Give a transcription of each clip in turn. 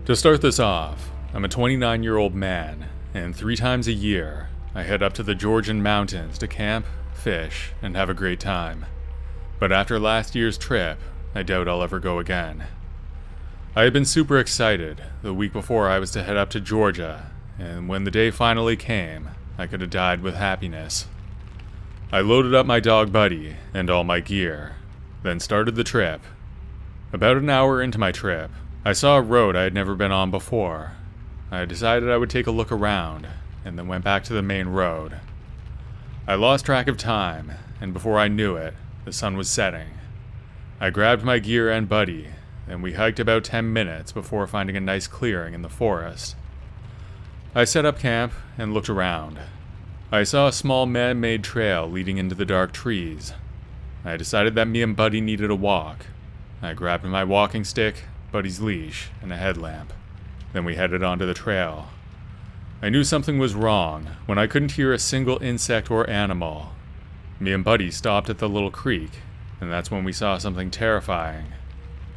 To start this off, I'm a 29-year-old man, and 3 times a year, I head up to the Georgian mountains to camp, fish, and have a great time. But after last year's trip, I doubt I'll ever go again. I had been super excited the week before I was to head up to Georgia, and when the day finally came, I could have died with happiness. I loaded up my dog Buddy and all my gear, then started the trip. About an hour into my trip, I saw a road I had never been on before. I decided I would take a look around, and then went back to the main road. I lost track of time, and before I knew it, the sun was setting. I grabbed my gear and Buddy, and we hiked about 10 minutes before finding a nice clearing in the forest. I set up camp and looked around. I saw a small man-made trail leading into the dark trees. I decided that me and Buddy needed a walk. I grabbed my walking stick, Buddy's leash, and a headlamp. Then we headed onto the trail. I knew something was wrong when I couldn't hear a single insect or animal. Me and Buddy stopped at the little creek, and that's when we saw something terrifying.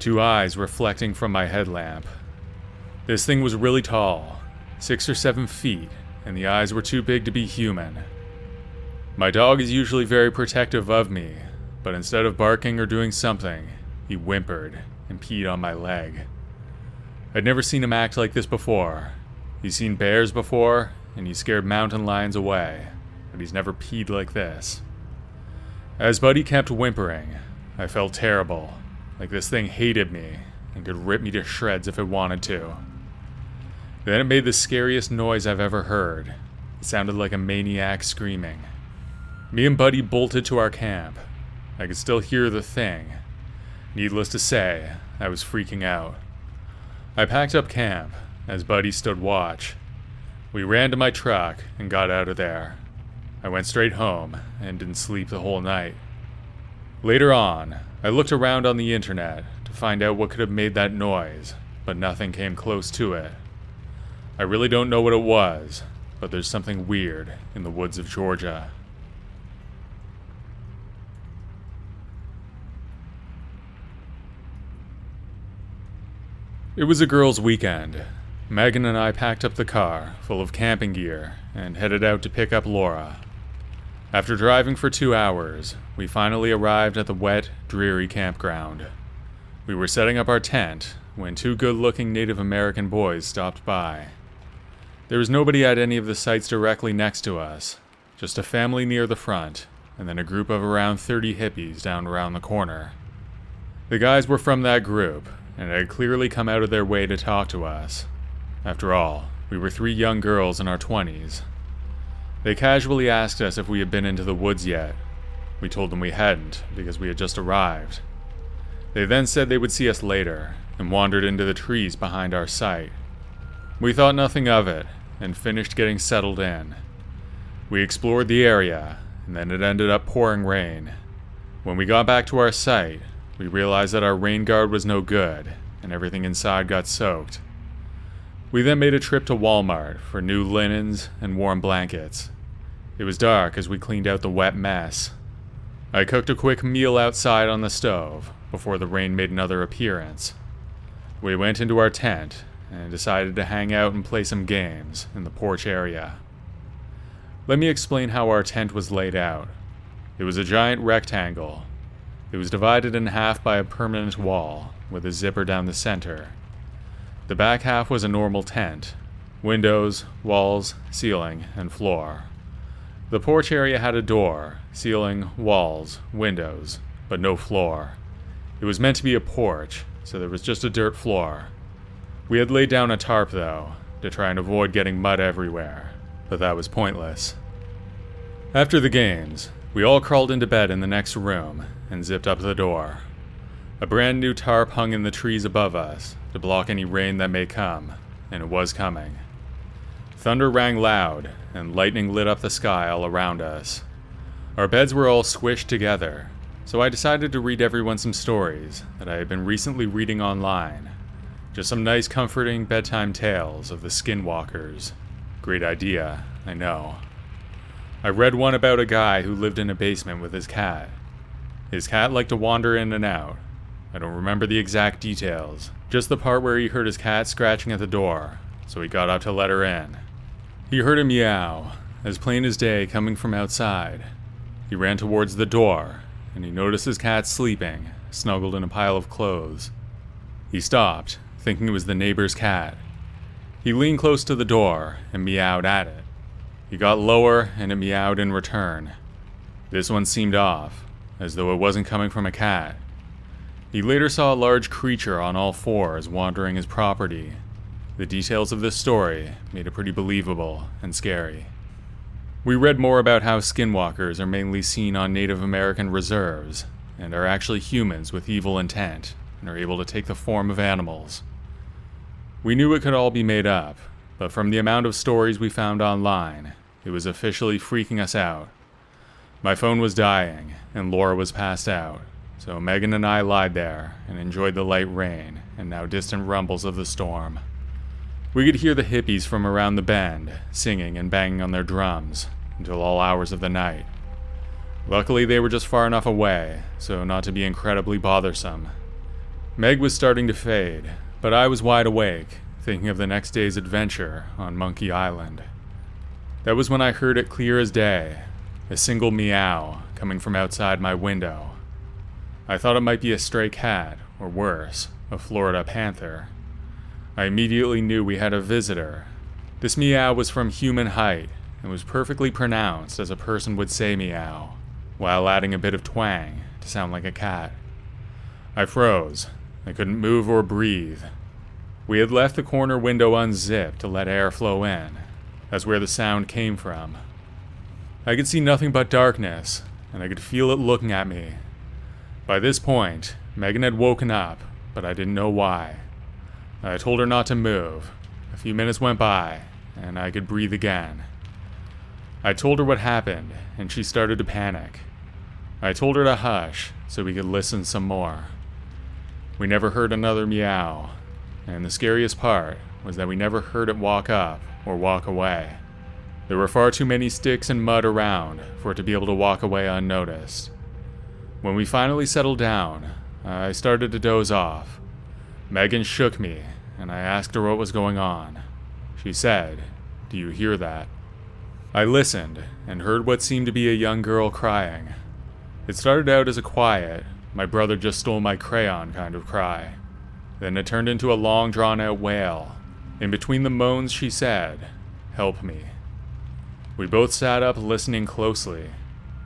2 eyes reflecting from my headlamp. This thing was really tall, 6 or 7 feet, and the eyes were too big to be human. My dog is usually very protective of me, but instead of barking or doing something, he whimpered and peed on my leg. I'd never seen him act like this before. He's seen bears before, and he scared mountain lions away, but he's never peed like this. As Buddy kept whimpering, I felt terrible, like this thing hated me and could rip me to shreds if it wanted to. Then it made the scariest noise I've ever heard. It sounded like a maniac screaming. Me and Buddy bolted to our camp. I could still hear the thing. Needless to say, I was freaking out. I packed up camp as Buddy stood watch. We ran to my truck and got out of there. I went straight home and didn't sleep the whole night. Later on, I looked around on the internet to find out what could have made that noise, but nothing came close to it. I really don't know what it was, but there's something weird in the woods of Georgia. It was a girls' weekend. Megan and I packed up the car, full of camping gear, and headed out to pick up Laura. After driving for 2 hours, we finally arrived at the wet, dreary campground. We were setting up our tent when 2 good-looking Native American boys stopped by. There was nobody at any of the sites directly next to us, just a family near the front, and then a group of around 30 hippies down around the corner. The guys were from that group, and had clearly come out of their way to talk to us. After all, we were 3 young girls in our 20s. They casually asked us if we had been into the woods yet. We told them we hadn't, because we had just arrived. They then said they would see us later, and wandered into the trees behind our site. We thought nothing of it, and finished getting settled in. We explored the area, and then it ended up pouring rain. When we got back to our site, we realized that our rain guard was no good, and everything inside got soaked. We then made a trip to Walmart for new linens and warm blankets. It was dark as we cleaned out the wet mess. I cooked a quick meal outside on the stove before the rain made another appearance. We went into our tent and decided to hang out and play some games in the porch area. Let me explain how our tent was laid out. It was a giant rectangle. It was divided in half by a permanent wall, with a zipper down the center. The back half was a normal tent. Windows, walls, ceiling, and floor. The porch area had a door, ceiling, walls, windows, but no floor. It was meant to be a porch, so there was just a dirt floor. We had laid down a tarp, though, to try and avoid getting mud everywhere, but that was pointless. After the games, we all crawled into bed in the next room and zipped up the door. A brand new tarp hung in the trees above us to block any rain that may come, and it was coming. Thunder rang loud, and lightning lit up the sky all around us. Our beds were all squished together, so I decided to read everyone some stories that I had been recently reading online. Just some nice comforting bedtime tales of the skinwalkers. Great idea, I know. I read one about a guy who lived in a basement with his cat. His cat liked to wander in and out. I don't remember the exact details, Just the part where he heard his cat scratching at the door, so he got up to let her in. He heard a meow, as plain as day, coming from outside. He ran towards the door, and he noticed his cat sleeping, snuggled in a pile of clothes. He stopped, thinking it was the neighbor's cat. He leaned close to the door and meowed at it. He got lower, and it meowed in return. This one seemed off, as though it wasn't coming from a cat. He later saw a large creature on all fours wandering his property. The details of this story made it pretty believable and scary. We read more about how skinwalkers are mainly seen on Native American reserves, and are actually humans with evil intent, and are able to take the form of animals. We knew it could all be made up, but from the amount of stories we found online, it was officially freaking us out. My phone was dying, and Laura was passed out, so Megan and I lied there and enjoyed the light rain and now distant rumbles of the storm. We could hear the hippies from around the bend singing and banging on their drums until all hours of the night. Luckily, they were just far enough away, so not to be incredibly bothersome. Meg was starting to fade, but I was wide awake, thinking of the next day's adventure on Monkey Island. That was when I heard it clear as day, a single meow coming from outside my window. I thought it might be a stray cat, or worse, a Florida panther. I immediately knew we had a visitor. This meow was from human height, and was perfectly pronounced as a person would say meow, while adding a bit of twang to sound like a cat. I froze. I couldn't move or breathe. We had left the corner window unzipped to let air flow in. That's where the sound came from. I could see nothing but darkness, and I could feel it looking at me. By this point, Megan had woken up, but I didn't know why. I told her not to move. A few minutes went by, and I could breathe again. I told her what happened, and she started to panic. I told her to hush, so we could listen some more. We never heard another meow, and the scariest part was that we never heard it walk up or walk away. There were far too many sticks and mud around for it to be able to walk away unnoticed. When we finally settled down, I started to doze off. Megan shook me, and I asked her what was going on. She said, "Do you hear that?" I listened, and heard what seemed to be a young girl crying. It started out as a quiet, "my brother just stole my crayon" kind of cry. Then it turned into a long drawn-out wail. In between the moans she said, "Help me." We both sat up listening closely.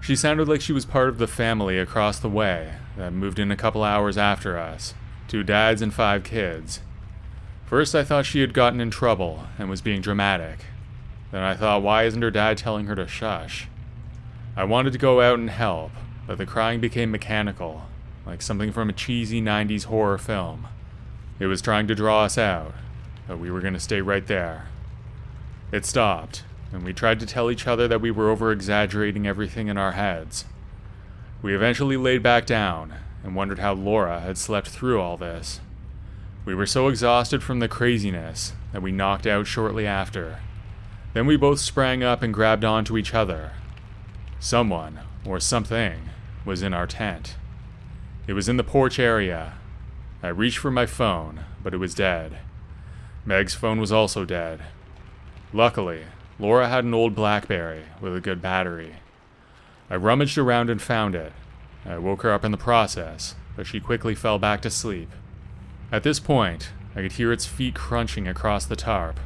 She sounded like she was part of the family across the way that moved in a couple hours after us, 2 dads and 5 kids. First I thought she had gotten in trouble and was being dramatic. Then I thought, why isn't her dad telling her to shush? I wanted to go out and help, but the crying became mechanical, like something from a cheesy 90s horror film. It was trying to draw us out, but we were going to stay right there. It stopped, and we tried to tell each other that we were over-exaggerating everything in our heads. We eventually laid back down and wondered how Laura had slept through all this. We were so exhausted from the craziness that we knocked out shortly after. Then we both sprang up and grabbed onto each other. Someone, or something, was in our tent. It was in the porch area. I reached for my phone, but it was dead. Meg's phone was also dead. Luckily, Laura had an old BlackBerry with a good battery. I rummaged around and found it. I woke her up in the process, but she quickly fell back to sleep. At this point, I could hear its feet crunching across the tarp.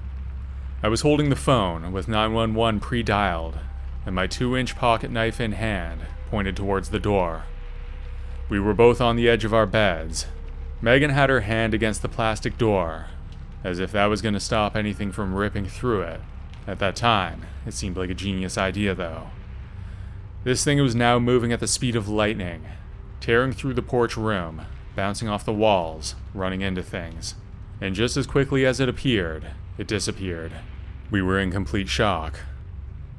I was holding the phone with 911 pre-dialed, and my 2-inch pocket knife in hand pointed towards the door. We were both on the edge of our beds. Megan had her hand against the plastic door, as if that was going to stop anything from ripping through it. At that time, it seemed like a genius idea, though. This thing was now moving at the speed of lightning, tearing through the porch room, bouncing off the walls, running into things. And just as quickly as it appeared, it disappeared. We were in complete shock.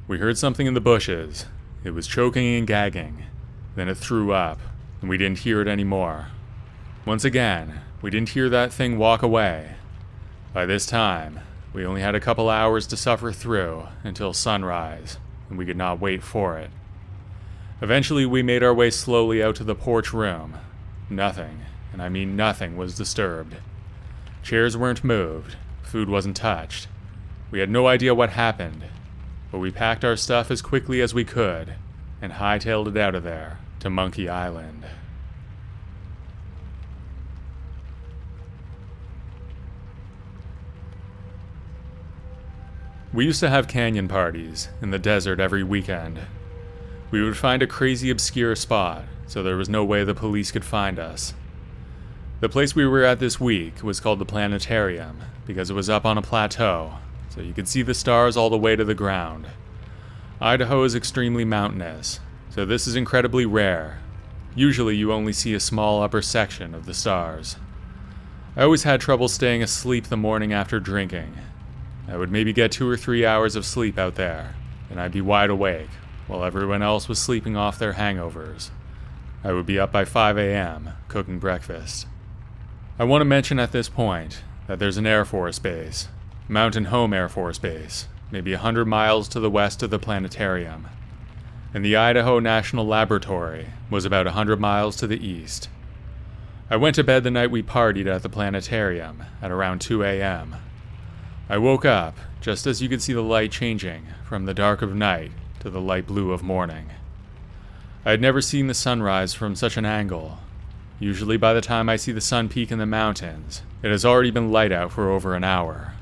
We heard something in the bushes. It was choking and gagging. Then it threw up, and we didn't hear it anymore. Once again, we didn't hear that thing walk away. By this time, we only had a couple hours to suffer through until sunrise, and we could not wait for it. Eventually, we made our way slowly out to the porch room. Nothing, and I mean nothing, was disturbed. Chairs weren't moved, food wasn't touched. We had no idea what happened, but we packed our stuff as quickly as we could and hightailed it out of there to Monkey Island. We used to have canyon parties in the desert every weekend. We would find a crazy obscure spot, so there was no way the police could find us. The place we were at this week was called the Planetarium because it was up on a plateau, so you could see the stars all the way to the ground. Idaho is extremely mountainous, so this is incredibly rare. Usually you only see a small upper section of the stars. I always had trouble staying asleep the morning after drinking. I would maybe get 2 or 3 hours of sleep out there, and I'd be wide awake, while everyone else was sleeping off their hangovers. I would be up by 5 a.m., cooking breakfast. I want to mention at this point that there's an Air Force base, Mountain Home Air Force Base, maybe 100 miles to the west of the planetarium, and the Idaho National Laboratory was about 100 miles to the east. I went to bed the night we partied at the planetarium at around 2 a.m. I woke up just as you could see the light changing from the dark of night to the light blue of morning. I had never seen the sunrise from such an angle. Usually by the time I see the sun peak in the mountains, it has already been light out for over an hour.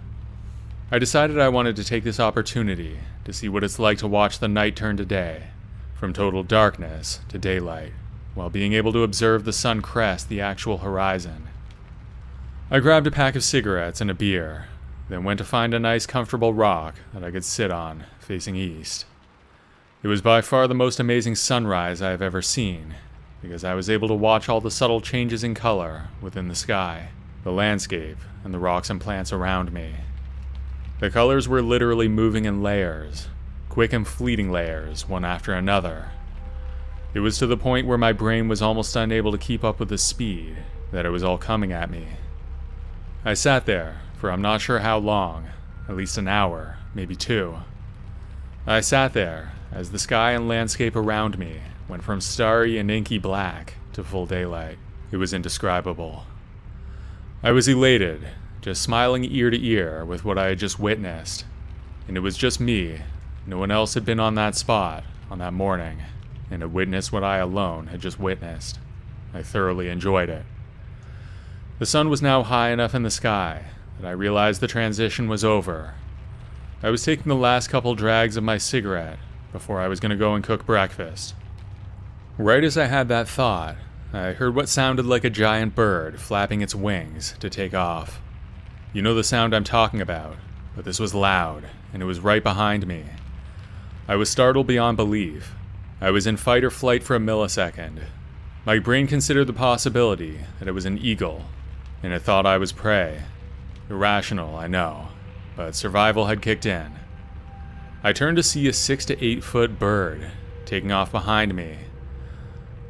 I decided I wanted to take this opportunity to see what it's like to watch the night turn to day, from total darkness to daylight, while being able to observe the sun crest the actual horizon. I grabbed a pack of cigarettes and a beer, then went to find a nice comfortable rock that I could sit on, facing east. It was by far the most amazing sunrise I have ever seen, because I was able to watch all the subtle changes in color within the sky, the landscape, and the rocks and plants around me. The colors were literally moving in layers, quick and fleeting layers, one after another. It was to the point where my brain was almost unable to keep up with the speed that it was all coming at me. I sat there for I'm not sure how long, at least an hour, maybe 2. I sat there as the sky and landscape around me went from starry and inky black to full daylight. It was indescribable. I was elated, just smiling ear to ear with what I had just witnessed. And it was just me. No one else had been on that spot on that morning, and had witnessed what I alone had just witnessed. I thoroughly enjoyed it. The sun was now high enough in the sky that I realized the transition was over. I was taking the last couple drags of my cigarette before I was going to go and cook breakfast. Right as I had that thought, I heard what sounded like a giant bird flapping its wings to take off. You know the sound I'm talking about, but this was loud, and it was right behind me. I was startled beyond belief. I was in fight or flight for a millisecond. My brain considered the possibility that it was an eagle, and it thought I was prey. Irrational, I know, but survival had kicked in. I turned to see a 6 to 8 foot bird taking off behind me.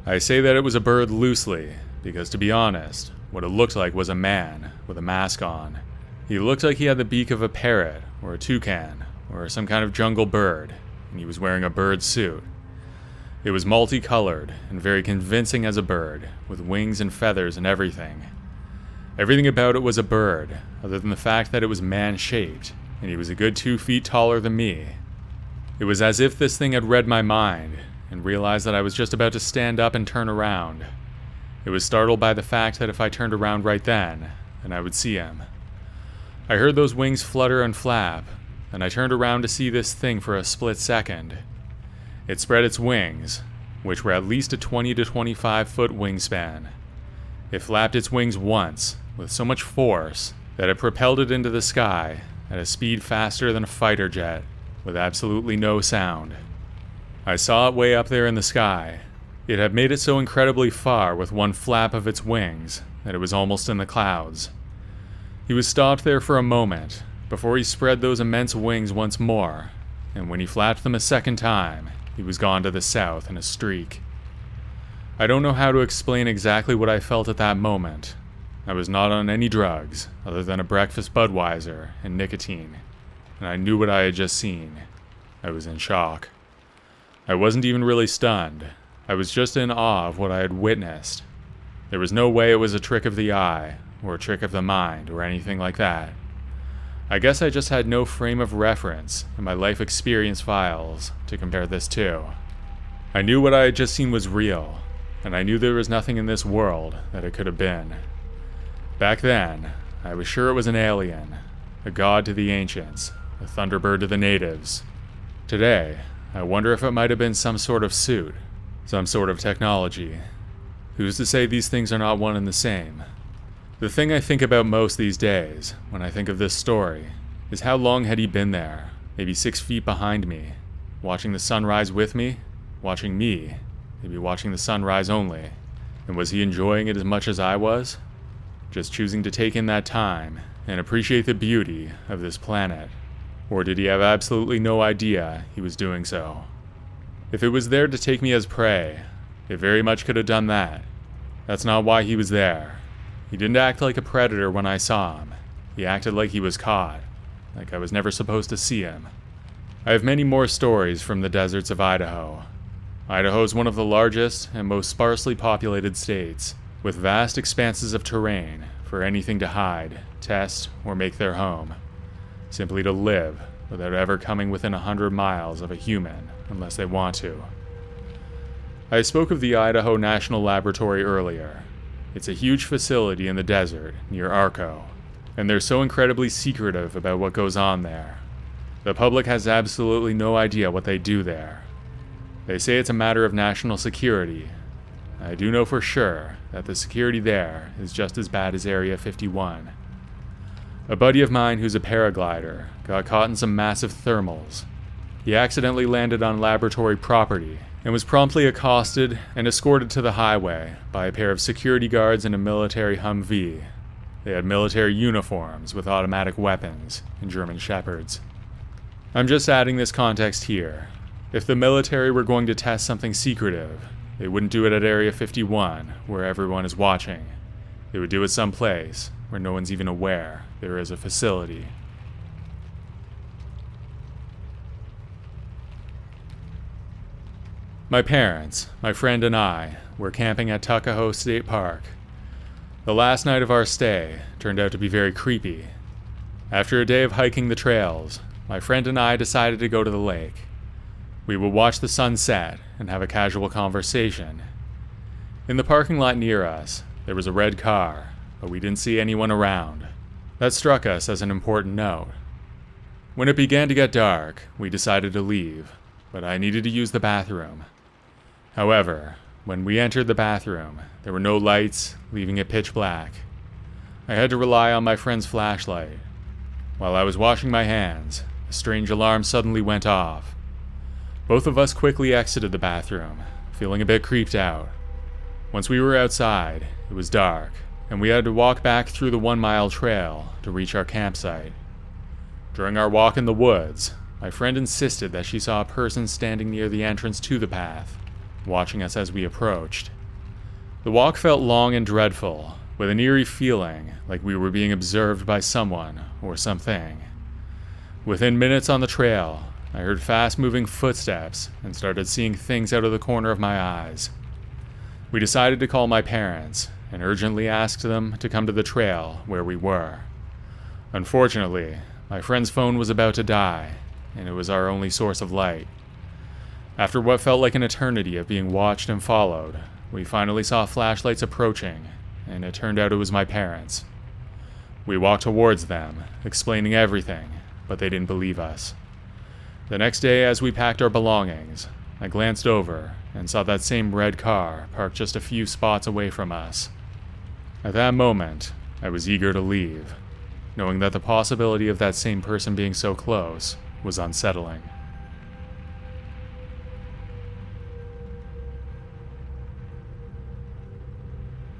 I say that it was a bird loosely, because to be honest, what it looked like was a man with a mask on. He looked like he had the beak of a parrot, or a toucan, or some kind of jungle bird, and he was wearing a bird suit. It was multicolored and very convincing as a bird, with wings and feathers and everything. Everything about it was a bird, other than the fact that it was man-shaped, and he was a good 2 feet taller than me. It was as if this thing had read my mind, and realized that I was just about to stand up and turn around. It was startled by the fact that if I turned around right then I would see him. I heard those wings flutter and flap, and I turned around to see this thing for a split second. It spread its wings, which were at least a 20 to 25 foot wingspan. It flapped its wings once, with so much force that it propelled it into the sky at a speed faster than a fighter jet, with absolutely no sound. I saw it way up there in the sky. It had made it so incredibly far with one flap of its wings that it was almost in the clouds. He was stopped there for a moment before he spread those immense wings once more, and when he flapped them a second time, he was gone to the south in a streak. I don't know how to explain exactly what I felt at that moment. I was not on any drugs other than a breakfast Budweiser and nicotine, and I knew what I had just seen. I was in shock. I wasn't even really stunned. I was just in awe of what I had witnessed. There was no way it was a trick of the eye, or a trick of the mind, or anything like that. I guess I just had no frame of reference in my life experience files to compare this to. I knew what I had just seen was real, and I knew there was nothing in this world that it could have been. Back then, I was sure it was an alien, a god to the ancients, a thunderbird to the natives. Today, I wonder if it might have been some sort of suit, some sort of technology. Who's to say these things are not one and the same? The thing I think about most these days, when I think of this story, is how long had he been there, maybe 6 feet behind me, watching the sunrise with me, watching me, maybe watching the sunrise only, and was he enjoying it as much as I was? Just choosing to take in that time and appreciate the beauty of this planet? Or did he have absolutely no idea he was doing so? If it was there to take me as prey, it very much could have done that. That's not why he was there. He didn't act like a predator when I saw him. He acted like he was caught, like I was never supposed to see him. I have many more stories from the deserts of Idaho. Idaho is one of the largest and most sparsely populated states, with vast expanses of terrain for anything to hide, test, or make their home. Simply to live without ever coming within 100 miles of a human unless they want to. I spoke of the Idaho National Laboratory earlier. It's a huge facility in the desert near Arco, and they're so incredibly secretive about what goes on there. The public has absolutely no idea what they do there. They say it's a matter of national security. I do know for sure that the security there is just as bad as Area 51. A buddy of mine who's a paraglider got caught in some massive thermals. He accidentally landed on laboratory property and was promptly accosted and escorted to the highway by a pair of security guards in a military Humvee. They had military uniforms with automatic weapons and German Shepherds. I'm just adding this context here. If the military were going to test something secretive, they wouldn't do it at Area 51, where everyone is watching. They would do it someplace where no one's even aware there is a facility. My parents, my friend, and I were camping at Tuckahoe State Park. The last night of our stay turned out to be very creepy. After a day of hiking the trails, my friend and I decided to go to the lake. We would watch the sun set and have a casual conversation. In the parking lot near us, there was a red car, but we didn't see anyone around. That struck us as an important note. When it began to get dark, we decided to leave, but I needed to use the bathroom. However, when we entered the bathroom, there were no lights, leaving it pitch black. I had to rely on my friend's flashlight. While I was washing my hands, a strange alarm suddenly went off. Both of us quickly exited the bathroom, feeling a bit creeped out. Once we were outside, it was dark, and we had to walk back through the 1-mile trail to reach our campsite. During our walk in the woods, my friend insisted that she saw a person standing near the entrance to the path, watching us as we approached. The walk felt long and dreadful, with an eerie feeling like we were being observed by someone or something. Within minutes on the trail, I heard fast-moving footsteps and started seeing things out of the corner of my eyes. We decided to call my parents and urgently asked them to come to the trail where we were. Unfortunately, my friend's phone was about to die, and it was our only source of light. After what felt like an eternity of being watched and followed, we finally saw flashlights approaching, and it turned out it was my parents. We walked towards them, explaining everything, but they didn't believe us. The next day, as we packed our belongings, I glanced over and saw that same red car parked just a few spots away from us. At that moment, I was eager to leave, knowing that the possibility of that same person being so close was unsettling.